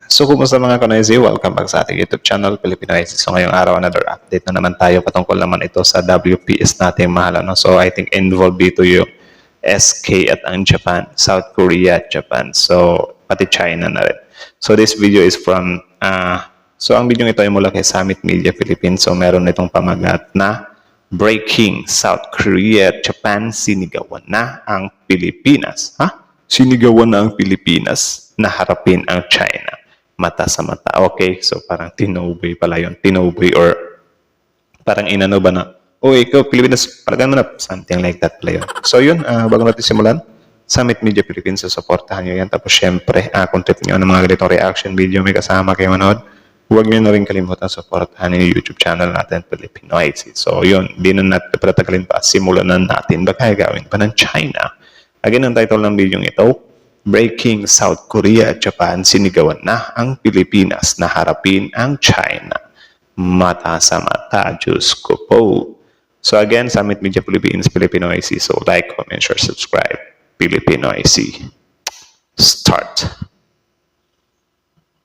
So, kumusta mga Kanoyzi? Welcome back sa ating YouTube channel, Filipino IC. So, ngayong araw, another update na naman tayo patungkol naman ito sa WPS nating mahal. No? So, I think involved dito yung SK at ang Japan, South Korea at Japan. So, pati China na rin. So, this video is from, so ang video ito ay mula kay Summit Media Philippines. So, meron itong pamagat na Breaking South Korea at Japan, sinigawan na ang Pilipinas. Sinigawan na ang Pilipinas na harapin ang China. Mata sa mata. Okay, so parang tinobay pala yun. Tinobay or parang inano ba na, ikaw, Pilipinas, palagan mo na. Something like that pala yun. So yun, bago natin simulan, Summit Media Philippines, so supportahan nyo yan. Tapos syempre, kung trip nyo ng mga ganitong reaction video, may kasama kayo manood, huwag nyo na rin kalimutan supportahan yung YouTube channel natin, Filipino IC. So yun, di na natin patagalin pa. Simulan na natin. Baka gawin pa ng China. Again, ang title ng video ito, Breaking South Korea at Japan, sinigawan na ang Pilipinas na harapin ang China. Mata sa mata, Diyos ko po. So again, Summit Media Philippines, Filipino IC. So like, comment, share, subscribe. Filipino IC. Start.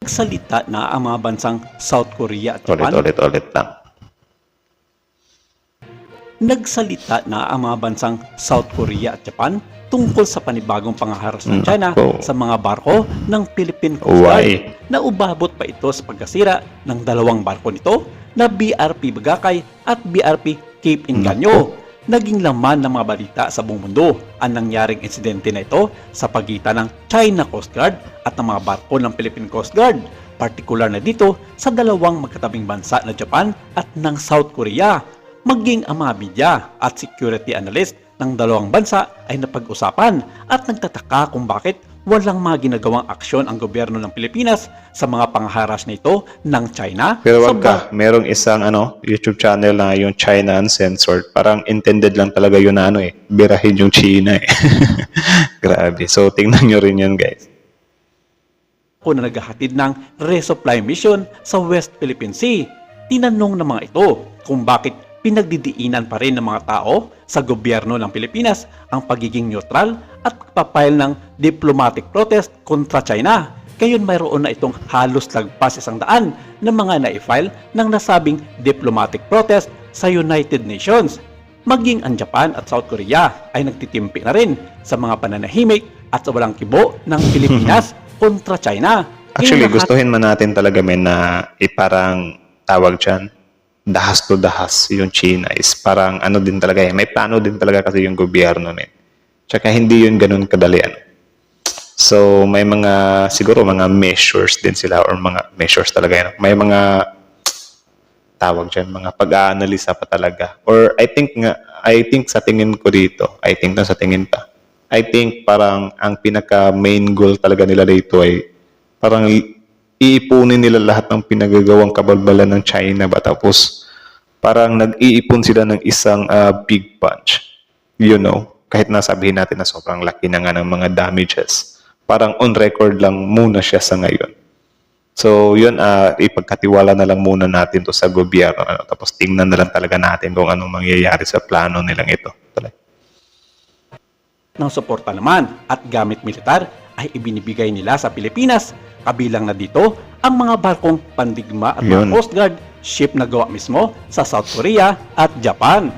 Nagsalita na ang mga bansang South Korea at Japan. Ulit lang. Nagsalita na ang mga bansang South Korea at Japan tungkol sa panibagong pangaharas ng China sa mga barko ng Philippine Coast Guard na ubabot pa ito sa pagkasira ng dalawang barko nito na BRP Bagakay at BRP Cape Engaño. Naging laman ng mga balita sa buong mundo ang nangyaring insidente na ito sa pagitan ng China Coast Guard at ng mga barko ng Philippine Coast Guard, partikular na dito sa dalawang magkatabing bansa na Japan at ng South Korea. Maging ang mga media at security analyst ng dalawang bansa ay napag-usapan at nagtataka kung bakit walang mga ginagawang aksyon ang gobyerno ng Pilipinas sa mga pangharas na ito ng China. Pero wag ka, merong isang YouTube channel na yung China Uncensored. Parang intended lang talaga yun na birahin yung China eh. Grabe. So tingnan nyo rin yan guys. Kung na naghahatid ng resupply mission sa West Philippine Sea, tinanong ng mga ito kung bakit pinagdidiinan pa rin ng mga tao sa gobyerno ng Pilipinas ang pagiging neutral at papayal ng diplomatic protest kontra China. Ngayon mayroon na itong halos lagpas 100 na mga na-file ng nasabing diplomatic protest sa United Nations. Maging ang Japan at South Korea ay nagtitimpi na rin sa mga pananahimik at sa walang kibo ng Pilipinas kontra China. Actually, gustuhin man natin talaga na parang tawag dyan, dahas to dahas yung China is parang din talaga may plano din talaga kasi yung gobyerno tsaka hindi yun ganun kadali so may mga siguro mga measures din sila or mga measures talaga may mga tawag dyan, mga pag-aanalisa pa talaga or I think sa tingin ko dito I think parang ang pinaka main goal talaga nila dito ay parang iipunin nila lahat ng pinagagawang kabalbalan ng China ba tapos parang nag-iipon sila ng isang big punch. Kahit nasabihin natin na sobrang laki na nga ng mga damages. Parang on record lang muna siya sa ngayon. So yun, ipagkatiwala na lang muna natin to sa gobyerno. Tapos tingnan na lang talaga natin kung anong mangyayari sa plano nilang ito. Ng suporta naman at gamit militar ay ibinibigay nila sa Pilipinas. Kabilang na dito ang mga barkong pandigma at mga Coast Guard ship na gawa mismo sa South Korea at Japan.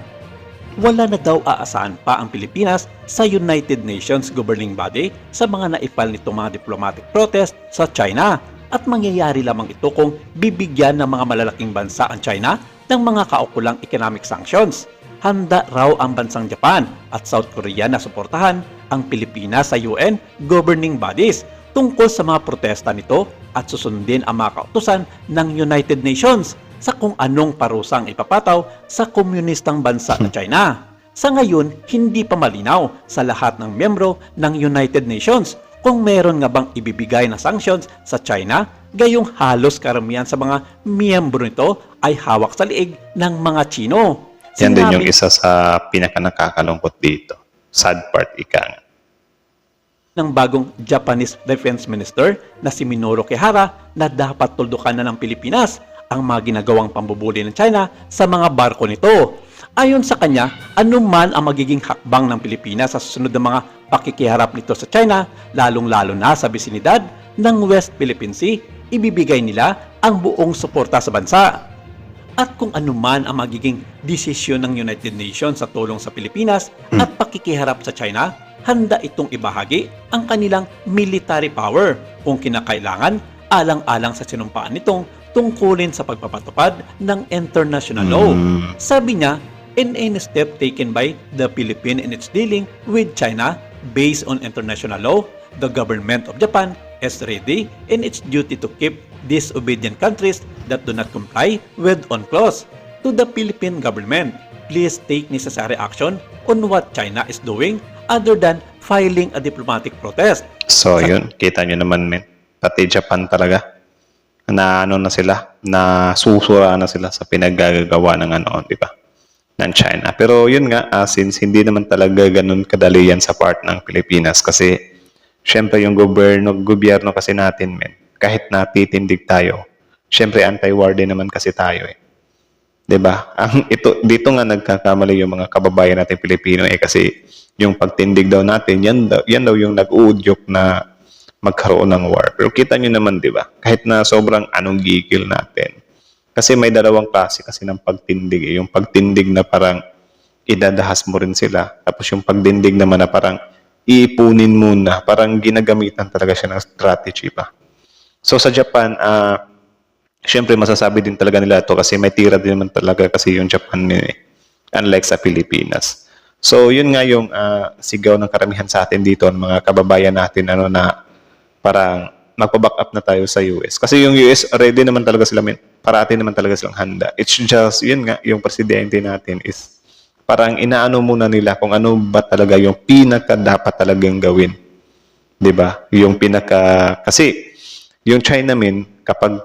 Wala na daw aasahan pa ang Pilipinas sa United Nations governing body sa mga naipal nitong mga diplomatic protest sa China at mangyayari lamang ito kung bibigyan ng mga malalaking bansa ang China ng mga kaukulang economic sanctions. Handa raw ang bansang Japan at South Korea na suportahan ang Pilipinas sa UN governing bodies tungkol sa mga protesta nito at susundin ang mga kautusan ng United Nations sa kung anong parusang ipapataw sa komunistang bansa ng China. Sa ngayon, hindi pa malinaw sa lahat ng miyembro ng United Nations kung meron nga bang ibibigay na sanctions sa China, gayong halos karamihan sa mga miyembro nito ay hawak sa liig ng mga Chino. Yan din yung isa sa pinaka-nakakalungkot dito. Sad part, ika nga. Ng bagong Japanese Defense Minister na si Minoru Kihara na dapat tuldukan na ng Pilipinas ang mga ginagawang pambubuli ng China sa mga barko nito. Ayon sa kanya, anuman ang magiging hakbang ng Pilipinas sa susunod na mga pakikiharap nito sa China, lalong-lalo na sa bisinidad ng West Philippine Sea, ibibigay nila ang buong suporta sa bansa. At kung anuman ang magiging desisyon ng United Nations sa tulong sa Pilipinas at pakikiharap sa China, handa itong ibahagi ang kanilang military power kung kinakailangan alang-alang sa sinumpaan nitong tungkulin sa pagpapatupad ng international law. Sabi niya, in any step taken by the Philippines in its dealing with China based on international law, the government of Japan is ready in its duty to keep disobedient countries that do not comply with UNCLOS. To the Philippine government, please take necessary action on what China is doing other than filing a diplomatic protest. So, yun. Kita nyo naman, men. Pati Japan talaga. Na ano na sila, na susura na sila sa pinaggagawa ng ano, di ba? Ng China. Pero yun nga, since hindi naman talaga ganun kadali yan sa part ng Pilipinas kasi syempre yung gobyerno kasi natin, men, kahit na titindig tayo, syempre anti-war din naman kasi tayo eh. 'Di ba? Dito nga nagkakamali yung mga kababayan natin Pilipino kasi yung pagtindig daw natin, yan daw yung nag-uudyok na magkaroon ng war. Pero kita nyo naman, 'di ba? Kahit na sobrang anong gigil natin. Kasi may dalawang klase kasi ng pagtindig eh. Yung pagtindig na parang idadahas mo rin sila. Tapos yung pagtindig naman na parang iipunin muna. Parang ginagamitan talaga siya ng strategy pa. So sa Japan, syempre masasabi din talaga nila ito kasi may tira din naman talaga kasi yung Japan unlike sa Pilipinas. So yun nga yung sigaw ng karamihan sa atin dito, ng mga kababayan natin na parang magpa-back up na tayo sa US. Kasi yung US ready naman talaga sila, parati naman talaga silang handa. It's just, yun nga, yung presidente natin is parang inaano muna nila kung ano ba talaga yung pinaka dapat talagang gawin. 'Di ba? Yung kasi yung China kapag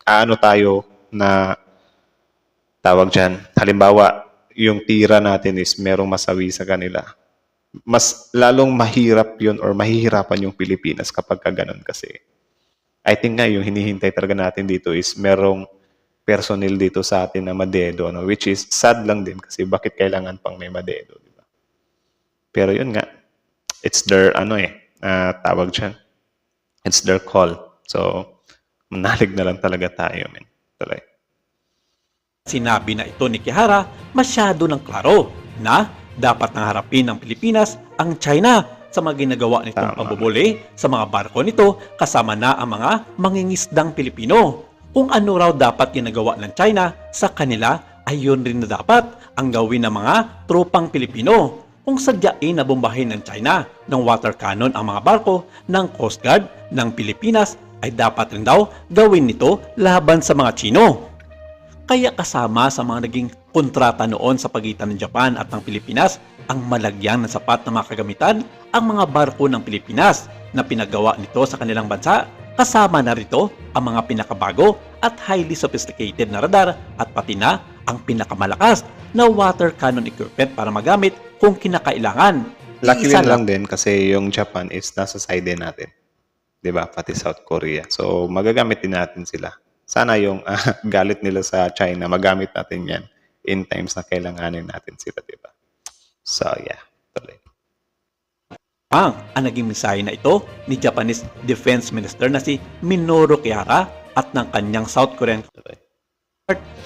ano tayo na tawag dyan, halimbawa, yung tira natin is merong masawi sa kanila. Mas lalong mahirap yun or mahihirapan yung Pilipinas kapag ganun kasi. I think nga yung hinihintay talaga natin dito is merong personnel dito sa atin na madedo, no? Which is sad lang din kasi bakit kailangan pang may madedo, di ba? Pero yun nga, it's their, tawag dyan, it's their call. So, manalig na lang talaga tayo, men. Tuloy. Sinabi na ito ni Kihara masyado ng klaro na dapat nang harapin ng Pilipinas ang China sa mga ginagawa nitong pambubuli sa mga barko nito kasama na ang mga mangingisdang Pilipino. Kung ano raw dapat ginagawa ng China sa kanila ay yun rin na dapat ang gawin ng mga tropang Pilipino. Kung sadyain na bombahin ng China ng water cannon ang mga barko ng Coast Guard ng Pilipinas ay dapat rin daw gawin nito laban sa mga Chino. Kaya kasama sa mga naging kontrata noon sa pagitan ng Japan at ng Pilipinas ang malagyan ng sapat na mga kagamitan ang mga barko ng Pilipinas na pinagawa nito sa kanilang bansa. Kasama na rito ang mga pinakabago at highly sophisticated na radar at pati na ang pinakamalakas na water cannon equipment para magamit kung kinakailangan. Lucky lang din kasi yung Japan is nasa side din natin. 'Di ba? Pati South Korea. So magagamit din natin sila. Sana yung galit nila sa China, magamit natin 'yan in times na kailanganin natin sila, 'di ba? So yeah, tuloy. Ang naging mensahe na ito ni Japanese Defense Minister na si Minoru Kihara at ng kanyang South Korean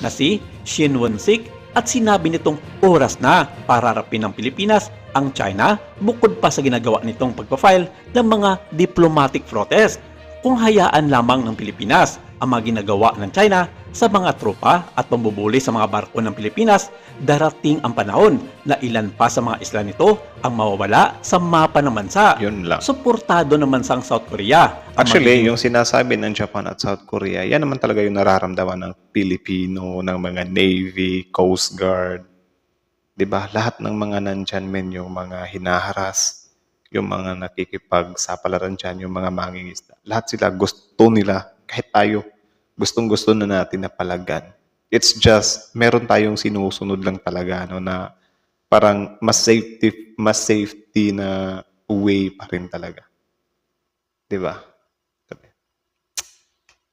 na si Shin Won-sik at sinabi nitong oras na para harapin ng Pilipinas ang China bukod pa sa ginagawa nitong pagpa-file ng mga diplomatic protest. Kung hayaan lamang ng Pilipinas ang mga ginagawa ng China sa mga tropa at pambubuli sa mga barko ng Pilipinas, darating ang panahon na ilan pa sa mga isla nito ang mawawala sa mapa ng bansa. Yun lang. Suportado naman sa South Korea. Actually, yung sinasabi ng Japan at South Korea, yan naman talaga yung nararamdaman ng Pilipino, ng mga Navy, Coast Guard. 'Di ba? Lahat ng mga nandyan, yung mga hinaharas, yung mga nakikipagsapalaran dyan, yung mga mangingisda. Lahat sila gusto nila, kahit tayo, gustong-gusto na natin na palagan. It's just, meron tayong sinusunod lang talaga, na parang mas safety na way pa rin talaga. 'Di ba?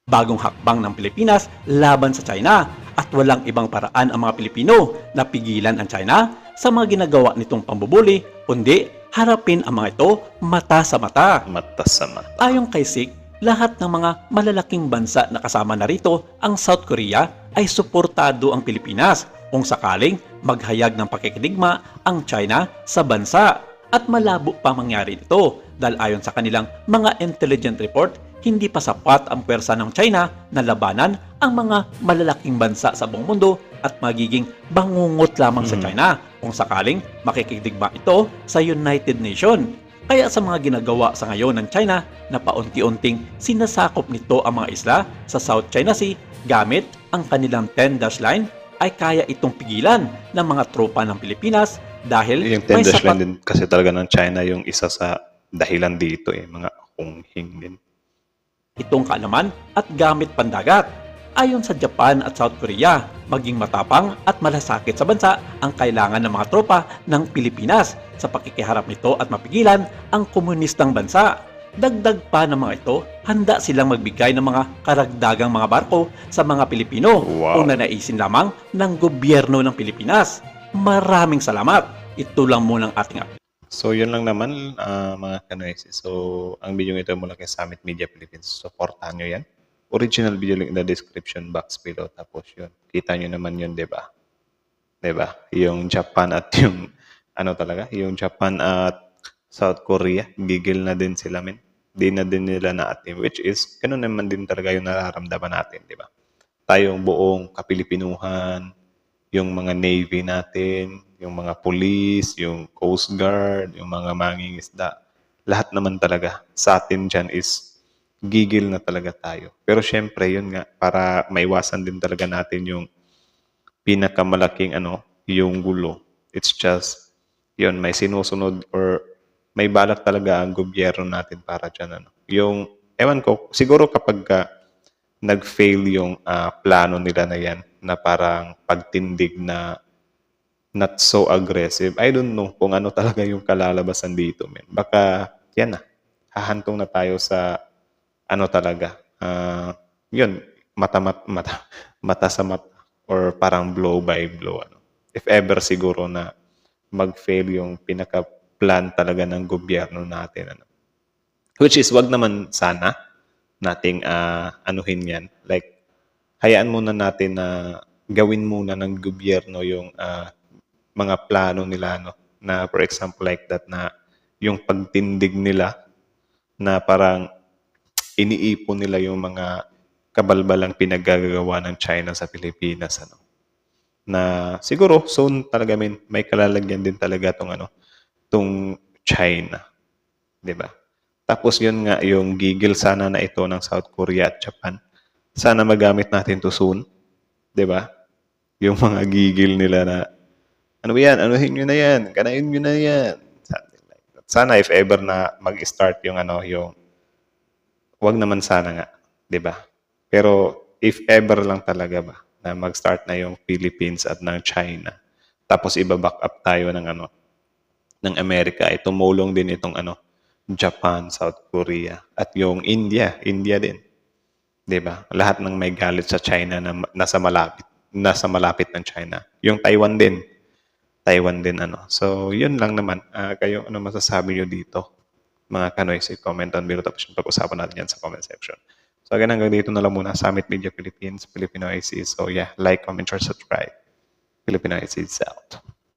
Bagong hakbang ng Pilipinas laban sa China at walang ibang paraan ang mga Pilipino na pigilan ang China sa mga ginagawa nitong pambubuli, kundi harapin ang mga ito mata sa mata. Mata sa mata. Ayon kay Sik, Lahat ng mga malalaking bansa na kasama na rito ang South Korea ay suportado ang Pilipinas kung sakaling maghayag ng pakikidigma ang China sa bansa. At malabo pa mangyari ito dahil ayon sa kanilang mga intelligent report, hindi pa sapat ang pwersa ng China na labanan ang mga malalaking bansa sa buong mundo at magiging bangungot lamang sa China kung sakaling makikidigma ito sa United Nations. Kaya sa mga ginagawa sa ngayon ng China na paunti-unting sinasakop nito ang mga isla sa South China Sea gamit ang kanilang 10-dash line ay kaya itong pigilan ng mga tropa ng Pilipinas dahil Yung may 10-dash line sapat din kasi talaga ng China yung isa sa dahilan dito mga Honghing din. itong kaalaman at gamit pandagat. Ayon sa Japan at South Korea, maging matapang at malasakit sa bansa ang kailangan ng mga tropa ng Pilipinas sa pakikiharap nito at mapigilan ang komunistang bansa. Dagdag pa ng mga ito, handa silang magbigay ng mga karagdagang mga barko sa mga Pilipino Wow. kung nanaisin lamang ng gobyerno ng Pilipinas. Maraming salamat. Ito lang muna ang ating update. So, yun lang naman, mga kanoisis. So, ang video ito mula kay Summit Media Philippines. Supportahan nyo yan. Original video link in the description box below. Tapos yun, kita nyo naman yun, diba? Diba? Yung Japan at yung, yung Japan at South Korea, gigil na din sila, men. Di na din nila na-atim. Which is, ganun naman din talaga yung nararamdaman natin, diba? Tayong buong kapilipinuhan, yung mga Navy natin, yung mga police, yung Coast Guard, yung mga mangingisda. Lahat naman talaga sa atin dyan is gigil na talaga tayo. Pero syempre, yun nga, para maiwasan din talaga natin yung pinakamalaking yung gulo. It's just, yun, may sinusunod or may balak talaga ang gobyerno natin para dyan. Yung, ewan ko, siguro kapag nag-fail yung plano nila na yan, na parang pagtindig na not so aggressive. I don't know kung ano talaga yung kalalabasan dito, men. Baka, yan na, hahantong na tayo sa, talaga, yun, mata sa mata, or parang blow by blow, If ever siguro na mag-fail yung pinaka-plan talaga ng gobyerno natin, Which is, wag naman sana nating anuhin yan. Like, hayaan muna natin na gawin muna ng gobyerno yung mga plano nila, na for example like that, na yung pagtindig nila na parang iniipon nila yung mga kabalbalang pinaggagawa ng China sa Pilipinas, na siguro soon talaga may kalalagyan din talaga tong China, 'di ba? Tapos yun nga, yung gigil sana na ito ng South Korea at Japan, sana magamit natin to soon, 'di ba? Yung mga gigil nila na, ano ba yan? Anuhin nyo na yan. Kanain nyo na yan. Something like that. Sana if ever na mag-start yung wag naman sana nga, 'di ba? Pero if ever lang talaga ba na mag-start na yung Philippines at ng China, tapos iba-back up tayo ng Amerika, ay tumulong din itong Japan, South Korea, at yung India din. 'Di ba? Lahat ng may galit sa China na nasa malapit ng China. Yung Taiwan din. So, yun lang naman. Kayo, ano masasabi nyo dito? Mga kanoys, comment down below. Tapos pag-usapan natin yan sa comment section. So, again, hanggang dito na lang muna. Summit Media Philippines, Filipino IC. So, yeah, like, comment, share, subscribe. Filipino IC is out.